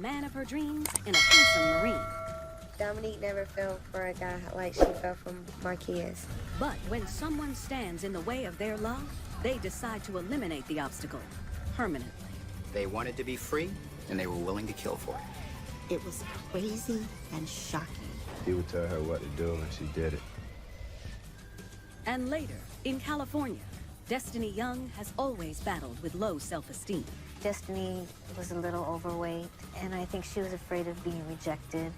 man of her dreams in a handsome Marine. Dominique never fell for a guy like she fell for Marquez. But when someone stands in the way of their love, they decide to eliminate the obstacle permanently. They wanted to be free, and they were willing to kill for it. It was crazy and shocking. He would tell her what to do, and she did it. And later, in California, Destiny Young has always battled with low self-esteem. Destiny was a little overweight, and I think she was afraid of being rejected.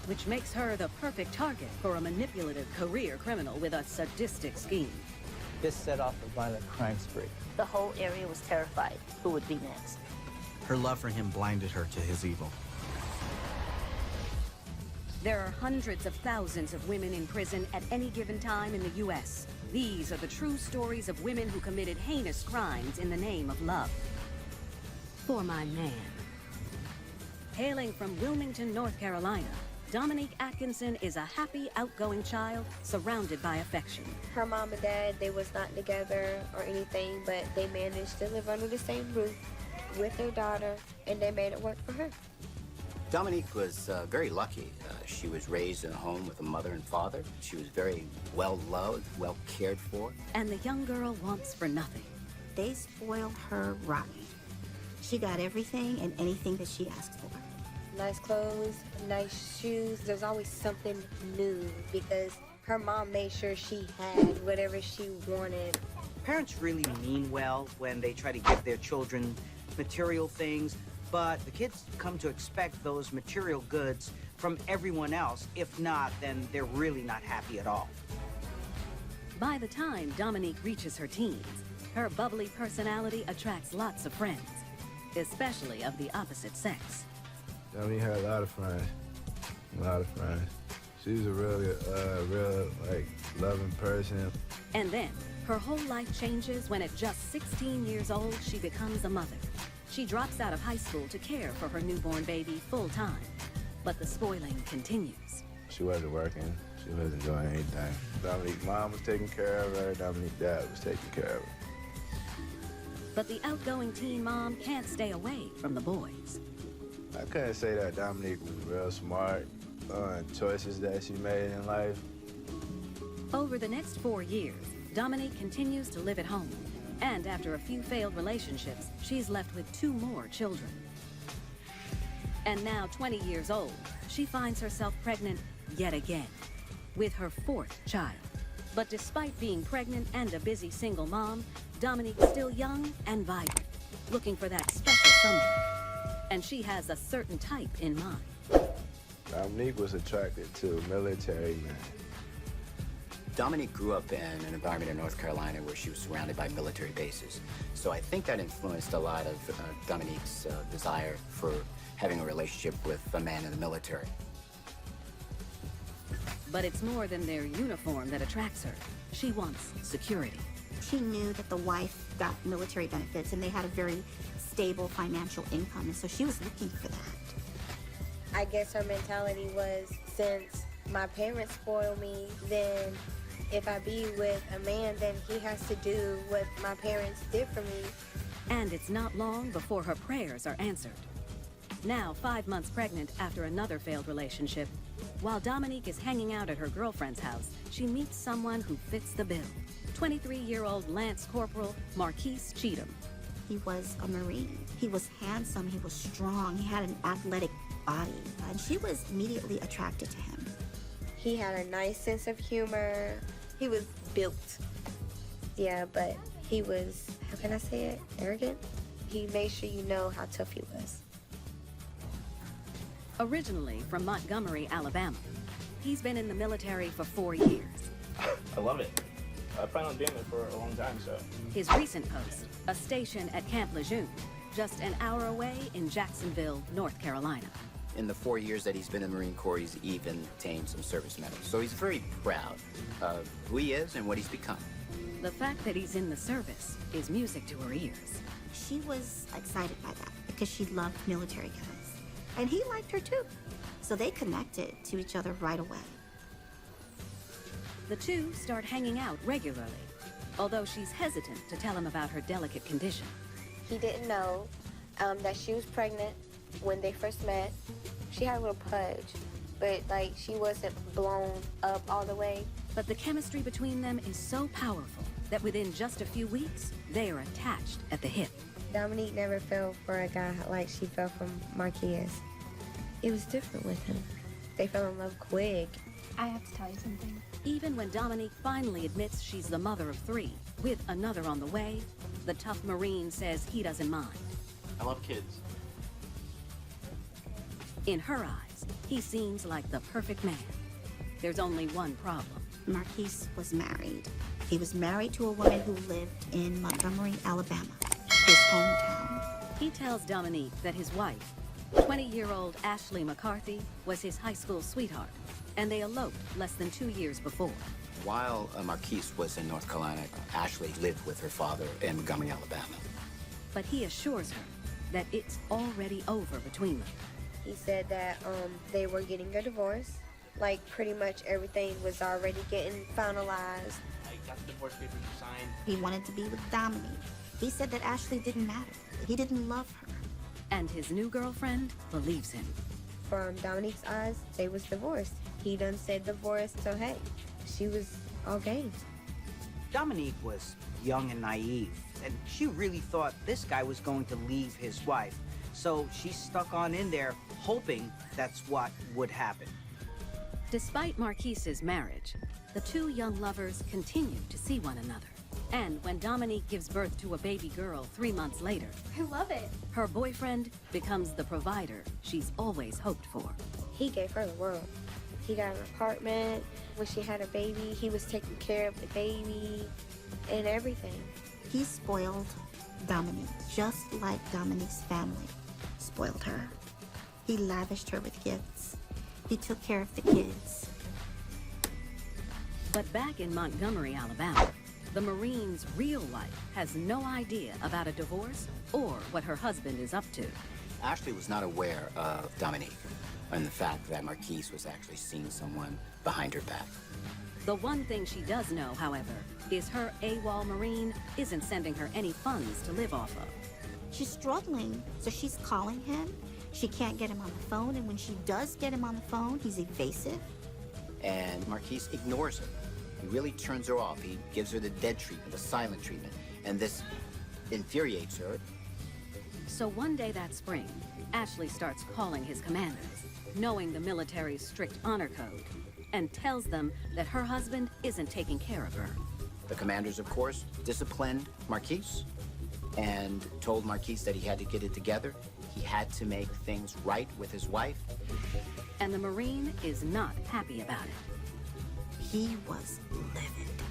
Which makes her the perfect target for a manipulative career criminal with a sadistic scheme. This set off a violent crime spree. The whole area was terrified. Who would be next? Her love for him blinded her to his evil. There are hundreds of thousands of women in prison at any given time in the U.S. These are the true stories of women who committed heinous crimes in the name of love. For my man. Hailing from Wilmington, North Carolina, Dominique Atkinson is a happy, outgoing child surrounded by affection. Her mom and dad, they was not together or anything, but they managed to live under the same roof with their daughter, and they made it work for her. Dominique was very lucky. She was raised in a home with a mother and father. She was very well-loved, well cared for. And the young girl wants for nothing. They spoiled her rotten. She got everything and anything that she asked for. Nice clothes, nice shoes. There's always something new because her mom made sure she had whatever she wanted. Parents really mean well when they try to give their children material things, but the kids come to expect those material goods from everyone else. If not, then they're really not happy at all. By the time Dominique reaches her teens, her bubbly personality attracts lots of friends, especially of the opposite sex. Dominique had a lot of friends. She's a really, real, loving person. And then, her whole life changes when at just 16 years old, she becomes a mother. She drops out of high school to care for her newborn baby full-time. But the spoiling continues. She wasn't working. She wasn't doing anything. Dominique's mom was taking care of her. Dominique's dad was taking care of her. But the outgoing teen mom can't stay away from the boys. I couldn't say that Dominique was real smart on choices that she made in life. Over the next 4 years, Dominique continues to live at home. And after a few failed relationships, she's left with 2 more children. And now 20 years old, she finds herself pregnant yet again with her 4th child. But despite being pregnant and a busy single mom, Dominique's still young and vibrant, looking for that special someone. And she has a certain type in mind. Dominique was attracted to military men. Dominique grew up in an environment in North Carolina where she was surrounded by military bases. So I think that influenced a lot of Dominique's desire for having a relationship with a man in the military. But it's more than their uniform that attracts her. She wants security. She knew that the wife got military benefits and they had a very stable financial income, and so she was looking for that. I guess her mentality was, since my parents spoil me, then if I be with a man, then he has to do what my parents did for me. And it's not long before her prayers are answered. Now 5 months pregnant after another failed relationship, while Dominique is hanging out at her girlfriend's house, she meets someone who fits the bill. 23-year-old Lance Corporal Marquise Cheatham. He was a Marine. He was handsome, he was strong, he had an athletic body, and she was immediately attracted to him. He had a nice sense of humor. He was built. Yeah, but he was, how can I say it, arrogant? He made sure you know how tough he was. Originally from Montgomery, Alabama, he's been in the military for 4 years. I love it. I plan on doing it for a long time, so. His recent post, a station at Camp Lejeune, just an hour away in Jacksonville, North Carolina. In the 4 years that he's been in the Marine Corps, he's even obtained some service medals. So he's very proud of who he is and what he's become. The fact that he's in the service is music to her ears. She was excited by that because she loved military guys. And he liked her too. So they connected to each other right away. The two start hanging out regularly, although she's hesitant to tell him about her delicate condition. He didn't know that she was pregnant, When they first met, she had a little pudge, but like she wasn't blown up all the way. But the chemistry between them is so powerful that within just a few weeks, they are attached at the hip. Dominique never fell for a guy like she fell for Marquise. It was different with him. They fell in love quick. I have to tell you something. Even when Dominique finally admits she's the mother of 3, with another on the way, the tough Marine says he doesn't mind. I love kids. In her eyes, he seems like the perfect man. There's only one problem. Marquise was married. He was married to a woman who lived in Montgomery, Alabama, his hometown. He tells Dominique that his wife, 20-year-old Ashley McCarthy, was his high school sweetheart, and they eloped less than 2 years before. While Marquise was in North Carolina, Ashley lived with her father in Montgomery, Alabama. But he assures her that it's already over between them. He said that they were getting a divorce. Like pretty much everything was already getting finalized. I got the divorce papers signed. He wanted to be with Dominique. He said that Ashley didn't matter. He didn't love her. And his new girlfriend believes him. From Dominique's eyes, they was divorced. He done said divorce, so hey, she was all game. Dominique was young and naive, and she really thought this guy was going to leave his wife. So she stuck on in there, hoping that's what would happen. Despite Marquise's marriage, the 2 young lovers continue to see one another. And when Dominique gives birth to a baby girl 3 months later, I love it. her boyfriend becomes the provider she's always hoped for. He gave her the world. He got an apartment. When she had a baby, he was taking care of the baby and everything. He spoiled Dominique, just like Dominique's family spoiled her. He lavished her with gifts. He took care of the kids. But back in Montgomery, Alabama, the Marine's real wife has no idea about a divorce or what her husband is up to. Ashley was not aware of Dominique and the fact that Marquise was actually seeing someone behind her back. The one thing she does know, however, is her AWOL Marine isn't sending her any funds to live off of. She's struggling, so she's calling him. She can't get him on the phone, and when she does get him on the phone, he's evasive. And Marquise ignores her. He really turns her off. He gives her the dead treatment, the silent treatment, and this infuriates her. So one day that spring, Ashley starts calling his commanders, knowing the military's strict honor code, and tells them that her husband isn't taking care of her. The commanders, of course, disciplined Marquise and told Marquise that he had to get it together. He had to make things right with his wife. And the Marine is not happy about it. He was livid.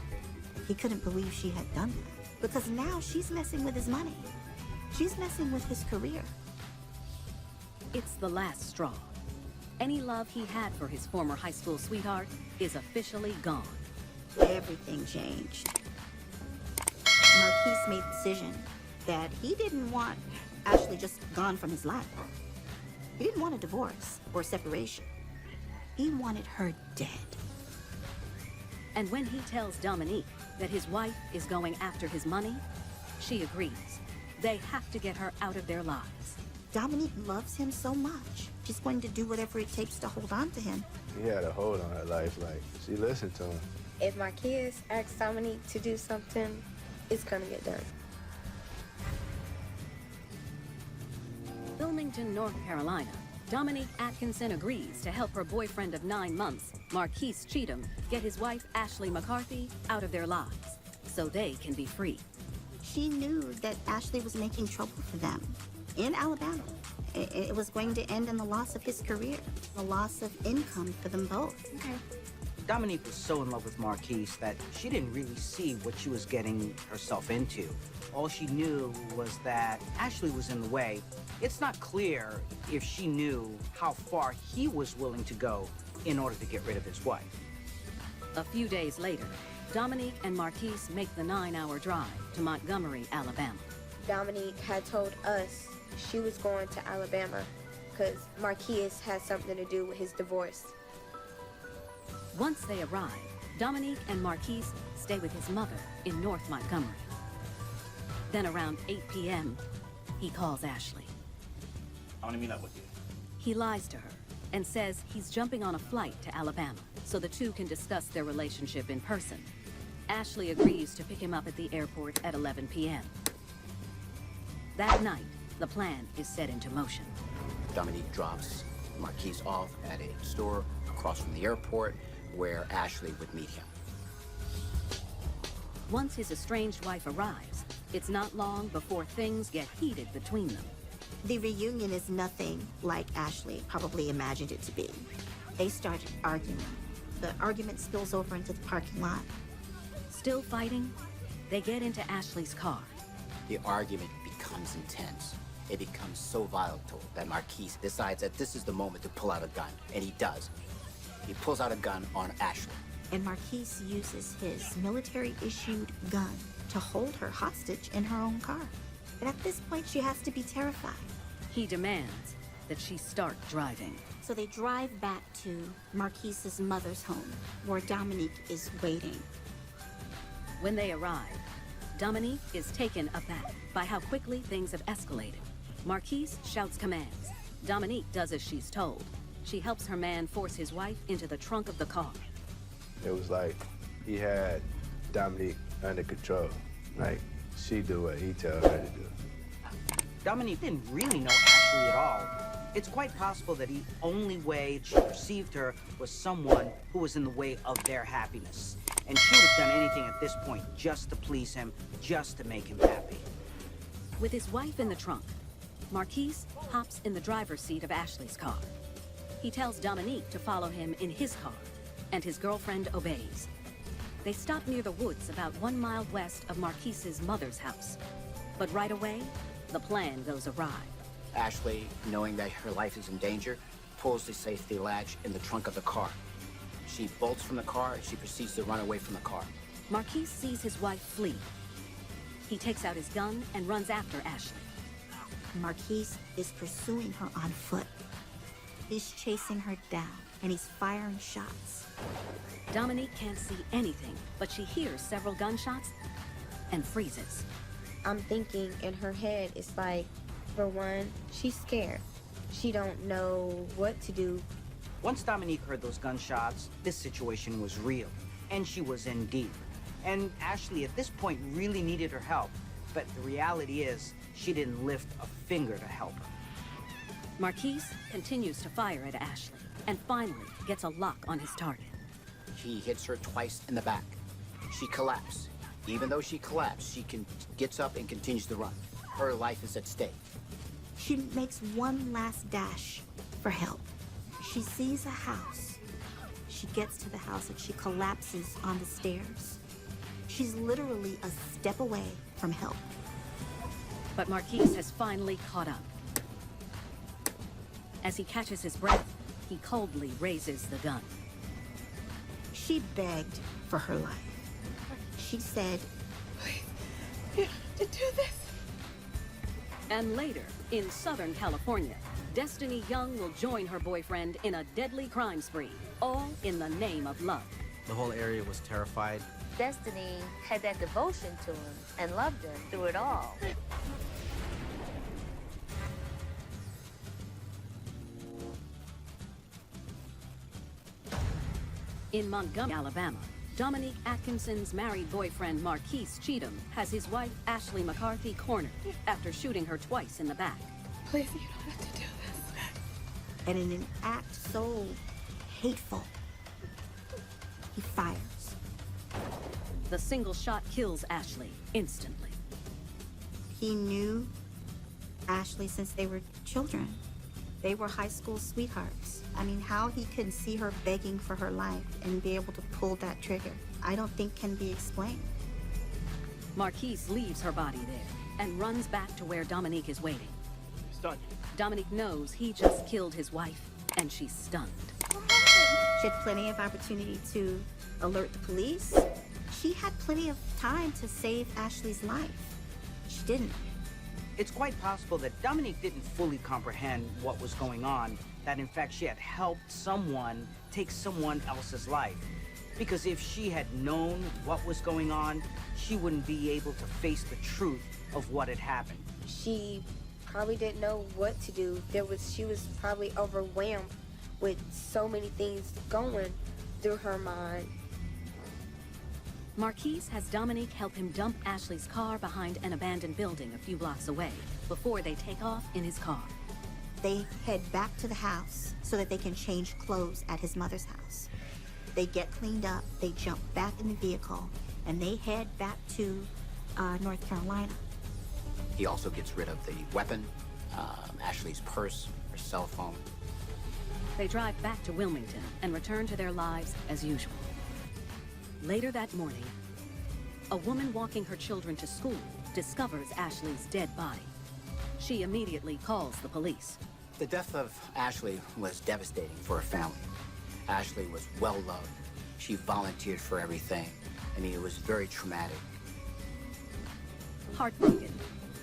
He couldn't believe she had done that, because now she's messing with his money. She's messing with his career. It's the last straw. Any love he had for his former high school sweetheart is officially gone. Everything changed. Marquise made the decision that he didn't want Ashley just gone from his life. He didn't want a divorce or separation. He wanted her dead. And when he tells Dominique that his wife is going after his money, she agrees. They have to get her out of their lives. Dominique loves him so much. She's going to do whatever it takes to hold on to him. He had a hold on her life, like, she listened to him. If my kids ask Dominique to do something, it's gonna get done. Wilmington, North Carolina, Dominique Atkinson agrees to help her boyfriend of 9 months, Marquise Cheatham, get his wife, Ashley McCarthy, out of their lives so they can be free. She knew that Ashley was making trouble for them in Alabama. It was going to end in the loss of his career, the loss of income for them both. Okay. Dominique was so in love with Marquise that she didn't really see what she was getting herself into. All she knew was that Ashley was in the way. It's not clear if she knew how far he was willing to go in order to get rid of his wife. A few days later, Dominique and Marquise make the 9-hour drive to Montgomery, Alabama. Dominique had told us she was going to Alabama because Marquise had something to do with his divorce. Once they arrive, Dominique and Marquise stay with his mother in North Montgomery. Then around 8 p.m., he calls Ashley. I want to meet up with you. He lies to her and says he's jumping on a flight to Alabama so the two can discuss their relationship in person. Ashley agrees to pick him up at the airport at 11 p.m. That night, the plan is set into motion. Dominique drops Marquise off at a store across from the airport where Ashley would meet him. Once his estranged wife arrives, it's not long before things get heated between them. The reunion is nothing like Ashley probably imagined it to be. They started arguing. The argument spills over into the parking lot. Still fighting, they get into Ashley's car. The argument becomes intense. It becomes so volatile that Marquise decides that this is the moment to pull out a gun, and he does. He pulls out a gun on Ashley. And Marquise uses his military-issued gun to hold her hostage in her own car. But at this point, she has to be terrified. He demands that she start driving. So they drive back to Marquise's mother's home, where Dominique is waiting. When they arrive, Dominique is taken aback by how quickly things have escalated. Marquise shouts commands. Dominique does as she's told. She helps her man force his wife into the trunk of the car. It was like he had Dominique under control. Like, she do what he tell her to do. Dominique didn't really know Ashley at all. It's quite possible that the only way she perceived her was someone who was in the way of their happiness. And she would have done anything at this point just to please him, just to make him happy. With his wife in the trunk, Marquise hops in the driver's seat of Ashley's car. He tells Dominique to follow him in his car, and his girlfriend obeys. They stop near the woods about 1 mile west of Marquise's mother's house. But right away, the plan goes awry. Ashley, knowing that her life is in danger, pulls the safety latch in the trunk of the car. She bolts from the car and she proceeds to run away from the car. Marquise sees his wife flee. He takes out his gun and runs after Ashley. Marquise is pursuing her on foot. He's chasing her down, and he's firing shots. Dominique can't see anything, but she hears several gunshots and freezes. I'm thinking in her head, it's like, for one, she's scared. She don't know what to do. Once Dominique heard those gunshots, this situation was real, and she was in deep. And Ashley, at this point, really needed her help. But the reality is, she didn't lift a finger to help her. Marquise continues to fire at Ashley, and finally gets a lock on his target. He hits her twice in the back. She collapsed. Even though she collapsed, she gets up and continues to run. Her life is at stake. She makes one last dash for help. She sees a house. She gets to the house and she collapses on the stairs. She's literally a step away from help. But Marquise has finally caught up. As he catches his breath, he coldly raises the gun. She begged for her life. She said, "Please, you have to do this." And later, in Southern California, Destiny Young will join her boyfriend in a deadly crime spree, all in the name of love. The whole area was terrified. Destiny had that devotion to him and loved him through it all. In Montgomery, Alabama, Dominique Atkinson's married boyfriend Marquise Cheatham has his wife Ashley McCarthy cornered after shooting her twice in the back. Please, you don't have to do this. and in an act so hateful, he fires. The single shot kills Ashley instantly. He knew Ashley since they were children. They were high school sweethearts. I mean, how he could see her begging for her life and be able to pull that trigger, I don't think can be explained. Marquise leaves her body there and runs back to where Dominique is waiting. It's done. Dominique knows he just killed his wife, and she's stunned. She had plenty of opportunity to alert the police. She had plenty of time to save Ashley's life. She didn't. It's quite possible that Dominique didn't fully comprehend what was going on, that in fact she had helped someone take someone else's life. Because if she had known what was going on, she wouldn't be able to face the truth of what had happened. She probably didn't know what to do. She was probably overwhelmed with so many things going through her mind. Marquise has Dominique help him dump Ashley's car behind an abandoned building a few blocks away before they take off in his car. They head back to the house so that they can change clothes at his mother's house. They get cleaned up, they jump back in the vehicle, and they head back to North Carolina. He also gets rid of the weapon, Ashley's purse, her cell phone. They drive back to Wilmington and return to their lives as usual. Later that morning, a woman walking her children to school discovers Ashley's dead body. She immediately calls the police. The death of Ashley was devastating for her family. Ashley was well loved. She volunteered for everything. I mean, it was very traumatic. Heartbroken,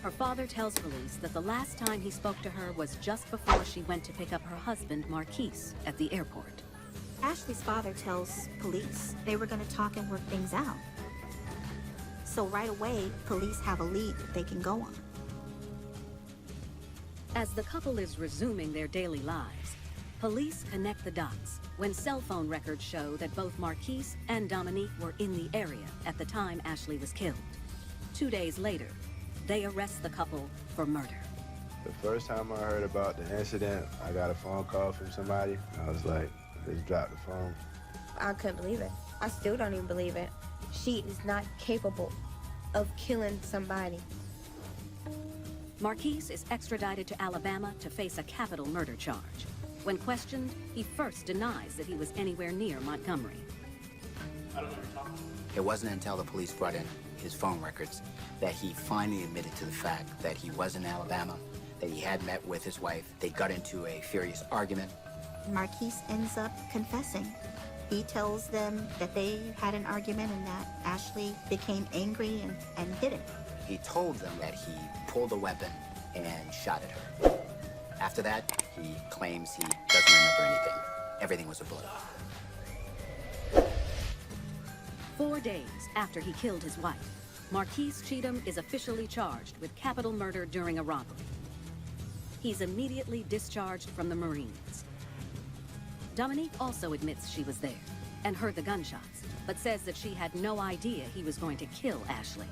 her father tells police that the last time he spoke to her was just before she went to pick up her husband, Marquise, at the airport. Ashley's father tells police they were going to talk and work things out. So right away, police have a lead that they can go on. As the couple is resuming their daily lives, police connect the dots when cell phone records show that both Marquise and Dominique were in the area at the time Ashley was killed. 2 days later, they arrest the couple for murder. The first time I heard about the incident, I got a phone call from somebody. I was like, just drop the phone. I couldn't believe it. I still don't even believe it. She is not capable of killing somebody. Marquise is extradited to Alabama to face a capital murder charge. When questioned, he first denies that he was anywhere near Montgomery. I don't know what you're talking about. It wasn't until the police brought in his phone records that he finally admitted to the fact that he was in Alabama, that he had met with his wife. They got into a furious argument. Marquise ends up confessing. He tells them that they had an argument and that Ashley became angry and hit him. He told them that he pulled a weapon and shot at her. After that, he claims he doesn't remember anything. Everything was a blur. 4 days after he killed his wife, Marquise Cheatham is officially charged with capital murder during a robbery. He's immediately discharged from the Marines. Dominique also admits she was there and heard the gunshots, but says that she had no idea he was going to kill Ashley.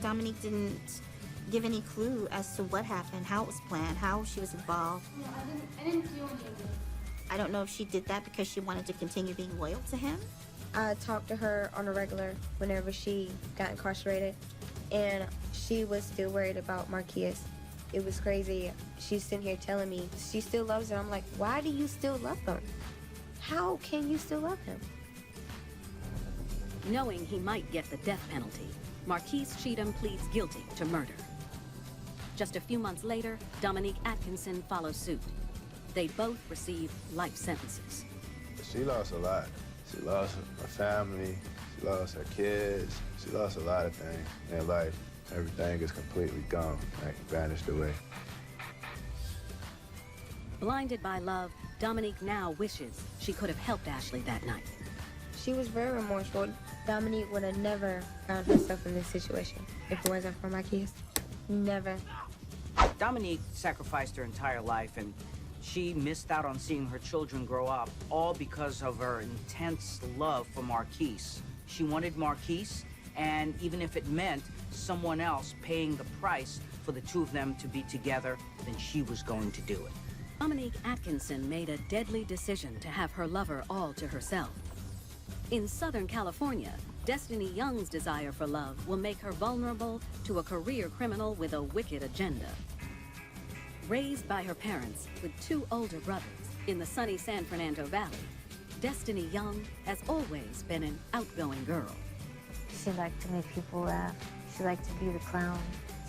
Dominique didn't give any clue as to what happened, how it was planned, how she was involved. No, I didn't feel anything. I don't know if she did that because she wanted to continue being loyal to him. I talked to her on a regular whenever she got incarcerated, and she was still worried about Marquise. It was crazy. She's sitting here telling me she still loves him. I'm like, why do you still love him? How can you still love him? Knowing he might get the death penalty, Marquise Cheatham pleads guilty to murder. Just a few months later, Dominique Atkinson follows suit. They both receive life sentences. She lost a lot. She lost her family, she lost her kids, she lost a lot of things in life. Everything is completely gone, like vanished away. Blinded by love, Dominique now wishes she could have helped Ashley that night. She was very remorseful. Dominique would have never found herself in this situation if it wasn't for Marquise. Never. Dominique sacrificed her entire life, and she missed out on seeing her children grow up, all because of her intense love for Marquise. She wanted Marquise, and even if it meant someone else paying the price for the two of them to be together, then she was going to do it. Dominique Atkinson made a deadly decision to have her lover all to herself. In Southern California, Destiny Young's desire for love will make her vulnerable to a career criminal with a wicked agenda. Raised by her parents with two older brothers in the sunny San Fernando Valley, Destiny Young has always been an outgoing girl. She liked to make people laugh. She liked to be the clown.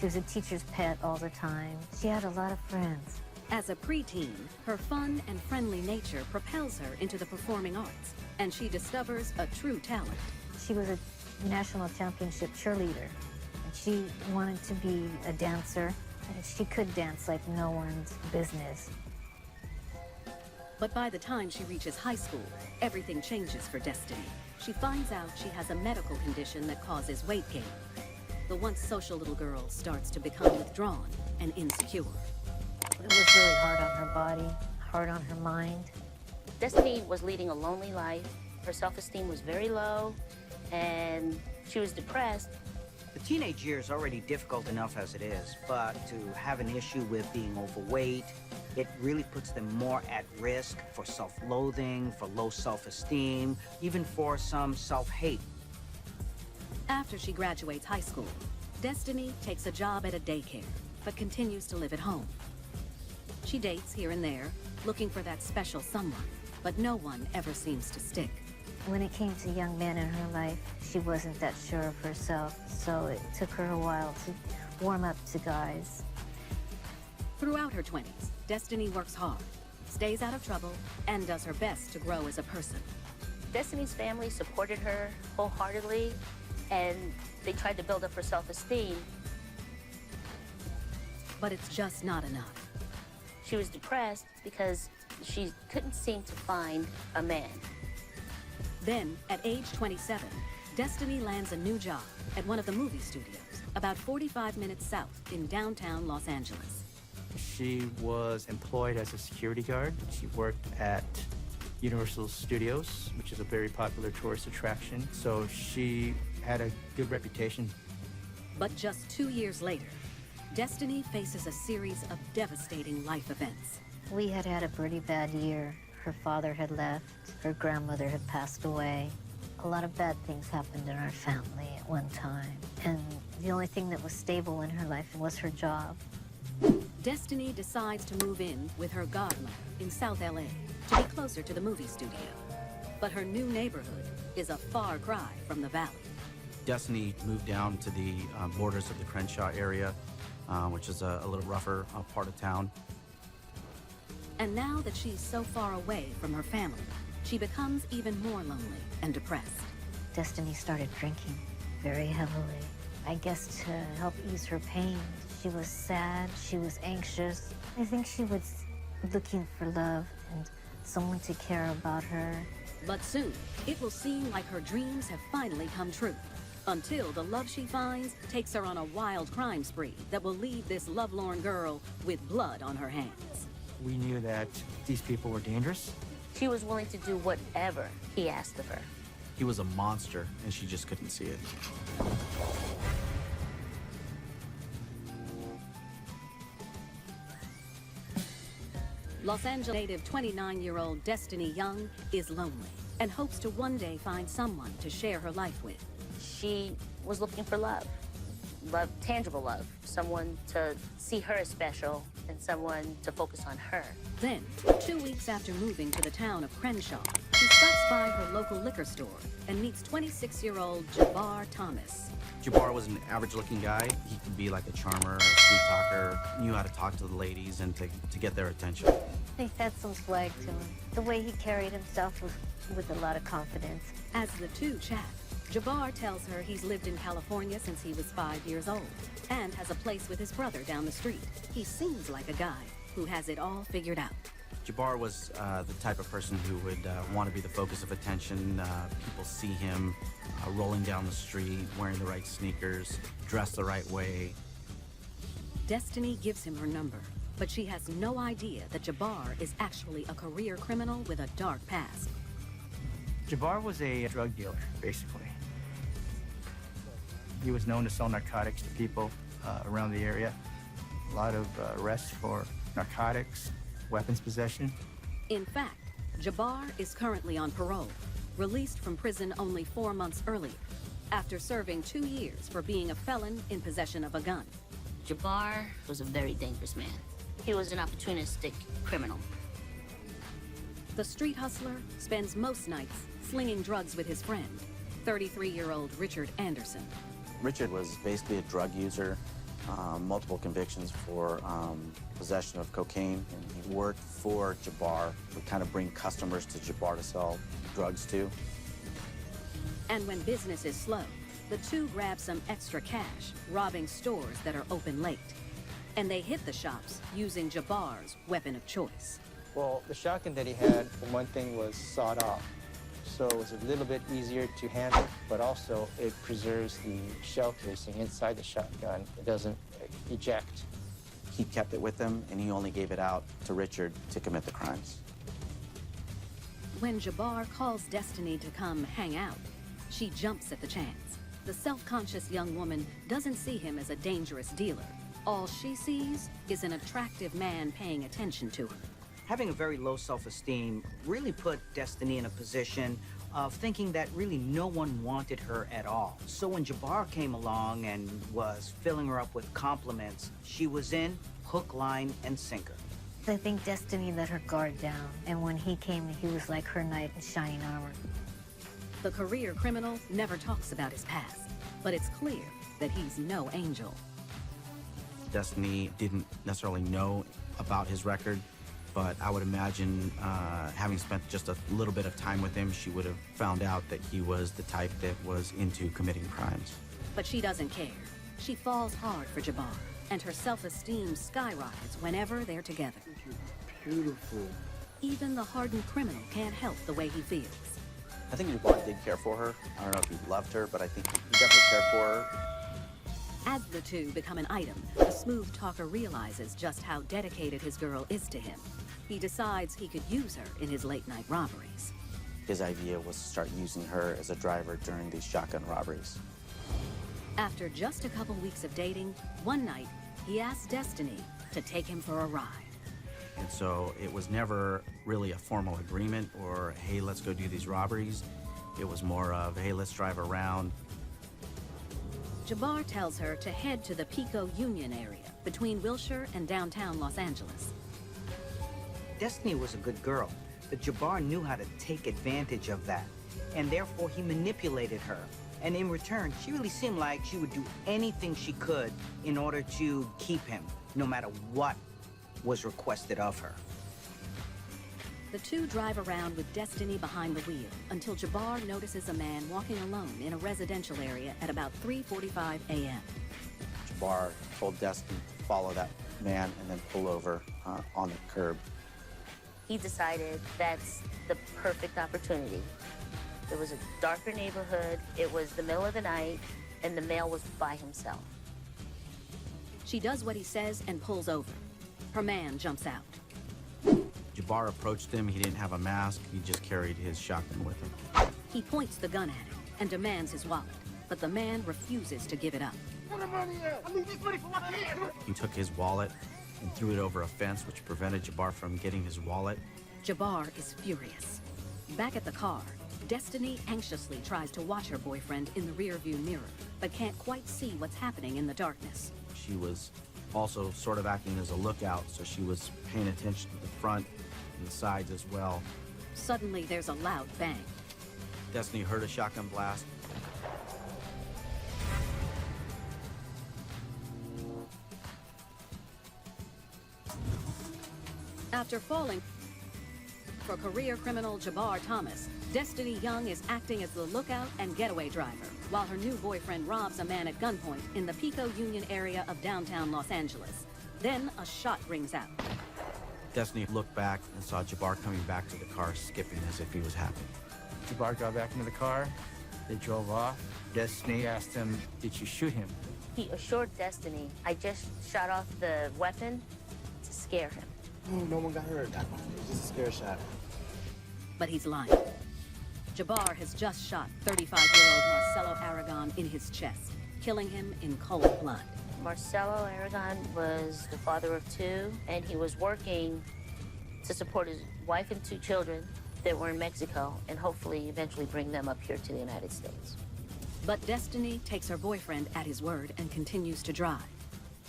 She was a teacher's pet all the time. She had a lot of friends. As a preteen, her fun and friendly nature propels her into the performing arts, and she discovers a true talent. She was a national championship cheerleader, and she wanted to be a dancer, and she could dance like no one's business. But by the time she reaches high school, everything changes for Destiny. She finds out she has a medical condition that causes weight gain. the once social little girl starts to become withdrawn and insecure. It was really hard on her body, hard on her mind. Destiny was leading a lonely life. Her self-esteem was very low, and she was depressed. The teenage years are already difficult enough as it is, but to have an issue with being overweight, it really puts them more at risk for self-loathing, for low self-esteem, even for some self-hate. After she graduates high school, Destiny takes a job at a daycare, but continues to live at home. She dates here and there, looking for that special someone, but no one ever seems to stick. When it came to young men in her life, she wasn't that sure of herself, so it took her a while to warm up to guys. Throughout her 20s, Destiny works hard, stays out of trouble, and does her best to grow as a person. Destiny's family supported her wholeheartedly, and they tried to build up her self-esteem. But it's just not enough. She was depressed because she couldn't seem to find a man. Then, at age 27, Destiny lands a new job at one of the movie studios, about 45 minutes south in downtown Los Angeles. She was employed as a security guard. She worked at Universal Studios, which is a very popular tourist attraction. So she had a good reputation. But just 2 years later, Destiny faces a series of devastating life events. We had had a pretty bad year. Her father had left, her grandmother had passed away. A lot of bad things happened in our family at one time. And the only thing that was stable in her life was her job. Destiny decides to move in with her godmother in South LA to be closer to the movie studio. But her new neighborhood is a far cry from the valley. Destiny moved down to the borders of the Crenshaw area, which is a little rougher part of town. And now that she's so far away from her family, she becomes even more lonely and depressed. Destiny started drinking very heavily. I guess to help ease her pain. She was sad, she was anxious. I think she was looking for love and someone to care about her. But soon, it will seem like her dreams have finally come true, until the love she finds takes her on a wild crime spree that will leave this lovelorn girl with blood on her hands. We knew that these people were dangerous. She was willing to do whatever he asked of her. He was a monster, and she just couldn't see it. Los Angeles native 29-year-old Destiny Young is lonely and hopes to one day find someone to share her life with. She was looking for love. Love, tangible love. Someone to see her as special and someone to focus on her. Then, 2 weeks after moving to the town of Crenshaw, she stops by her local liquor store and meets 26-year-old Jabbar Thomas. Jabbar was an average-looking guy. He could be like a charmer, a sweet talker, knew how to talk to the ladies and to get their attention. He had some swag to him. The way he carried himself was with a lot of confidence. As the two chat, Jabbar tells her he's lived in California since he was 5 years old and has a place with his brother down the street. He seems like a guy who has it all figured out. Jabbar was the type of person who would want to be the focus of attention. People see him rolling down the street, wearing the right sneakers, dressed the right way. Destiny gives him her number, but she has no idea that Jabbar is actually a career criminal with a dark past. Jabbar was a drug dealer, basically. He was known to sell narcotics to people around the area. A lot of arrests for narcotics, weapons possession. In fact, Jabbar is currently on parole, released from prison only 4 months earlier, after serving 2 years for being a felon in possession of a gun. Jabbar was a very dangerous man. He was an opportunistic criminal. The street hustler spends most nights slinging drugs with his friend, 33-year-old Richard Anderson. Richard was basically a drug user, multiple convictions for possession of cocaine, and he worked for Jabbar. Would kind of bring customers to Jabbar to sell drugs to. And when business is slow, the two grab some extra cash, robbing stores that are open late. And they hit the shops using Jabbar's weapon of choice. Well, the shotgun that he had, for one thing, was sawed off. so it's a little bit easier to handle, but also it preserves the shell casing inside the shotgun. It doesn't eject. He kept it with him, and he only gave it out to Richard to commit the crimes. When Jabbar calls Destiny to come hang out, she jumps at the chance. The self-conscious young woman doesn't see him as a dangerous dealer. All she sees is an attractive man paying attention to her. Having a very low self-esteem really put Destiny in a position of thinking that really no one wanted her at all. So when Jabbar came along and was filling her up with compliments, she was in hook, line, and sinker. I think Destiny let her guard down, and when he came, he was like her knight in shining armor. The career criminal never talks about his past, but it's clear that he's no angel. Destiny didn't necessarily know about his record, but I would imagine having spent just a little bit of time with him, she would have found out that he was the type that was into committing crimes. But she doesn't care. She falls hard for Jabbar, and her self-esteem skyrockets whenever they're together. Beautiful. Even the hardened criminal can't help the way he feels. I think Jabbar did care for her. I don't know if he loved her, but I think he definitely cared for her. As the two become an item, the smooth talker realizes just how dedicated his girl is to him. He decides he could use her in his late-night robberies. His idea was to start using her as a driver during these shotgun robberies. After just a couple weeks of dating, one night, he asks Destiny to take him for a ride. And so it was never really a formal agreement or, hey, let's go do these robberies. It was more of, hey, let's drive around. Jabbar tells her to head to the Pico Union area between Wilshire and downtown Los Angeles. Destiny was a good girl, but Jabbar knew how to take advantage of that, and therefore he manipulated her. And in return, she really seemed like she would do anything she could in order to keep him, no matter what was requested of her. The two drive around with Destiny behind the wheel until Jabbar notices a man walking alone in a residential area at about 3:45 a.m. Jabbar told Destiny to follow that man and then pull over on the curb. He decided that's the perfect opportunity. There was a darker neighborhood, it was the middle of the night, and the male was by himself. She does what he says and pulls over. Her man jumps out. Jabbar approached him. He didn't have a mask. He just carried his shotgun with him. He points the gun at him and demands his wallet, but the man refuses to give it up. Where the money at? I need this money for my kid. He took his wallet and threw it over a fence, which prevented Jabbar from getting his wallet. Jabbar is furious. Back at the car, Destiny anxiously tries to watch her boyfriend in the rearview mirror, but can't quite see what's happening in the darkness. She was also sort of acting as a lookout, so she was paying attention to the front and the sides as well. Suddenly, there's a loud bang. Destiny heard a shotgun blast. After falling for career criminal Jabbar Thomas, Destiny Young is acting as the lookout and getaway driver, while her new boyfriend robs a man at gunpoint in the Pico Union area of downtown Los Angeles. Then a shot rings out. Destiny looked back and saw Jabbar coming back to the car, skipping as if he was happy. Jabbar got back into the car. They drove off. Destiny asked him, did you shoot him? He assured Destiny, I just shot off the weapon to scare him. No one got hurt. It was just a scare shot. But he's lying. Jabbar has just shot 35-year-old Marcelo Aragon in his chest, killing him in cold blood. Marcelo Aragon was the father of two, and he was working to support his wife and two children that were in Mexico, and hopefully eventually bring them up here to the United States. But Destiny takes her boyfriend at his word and continues to drive,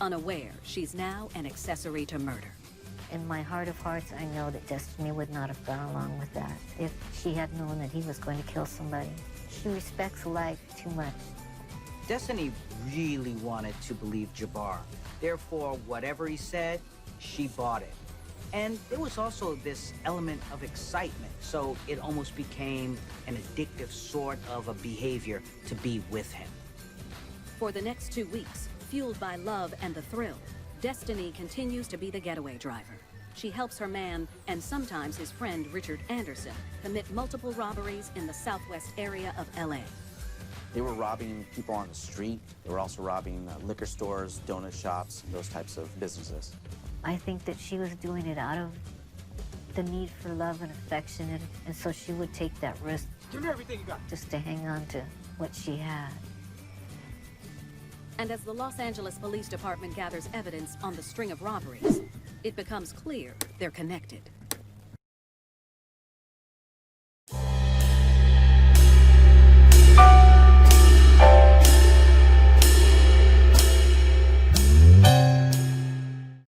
unaware she's now an accessory to murder. In my heart of hearts, I know that Destiny would not have gone along with that if she had known that he was going to kill somebody. She respects life too much. Destiny really wanted to believe Jabbar. Therefore, whatever he said, she bought it. And there was also this element of excitement, so it almost became an addictive sort of a behavior to be with him. For the next 2 weeks, fueled by love and the thrill, Destiny continues to be the getaway driver. she helps her man and sometimes his friend Richard Anderson commit multiple robberies in the southwest area of LA. They were robbing people on the street. They were also robbing liquor stores, donut shops, those types of businesses. I think that she was doing it out of the need for love and affection, and so she would take that risk. Give me everything you got. Just to hang on to what she had. And as the Los Angeles Police Department gathers evidence on the string of robberies, it becomes clear they're connected.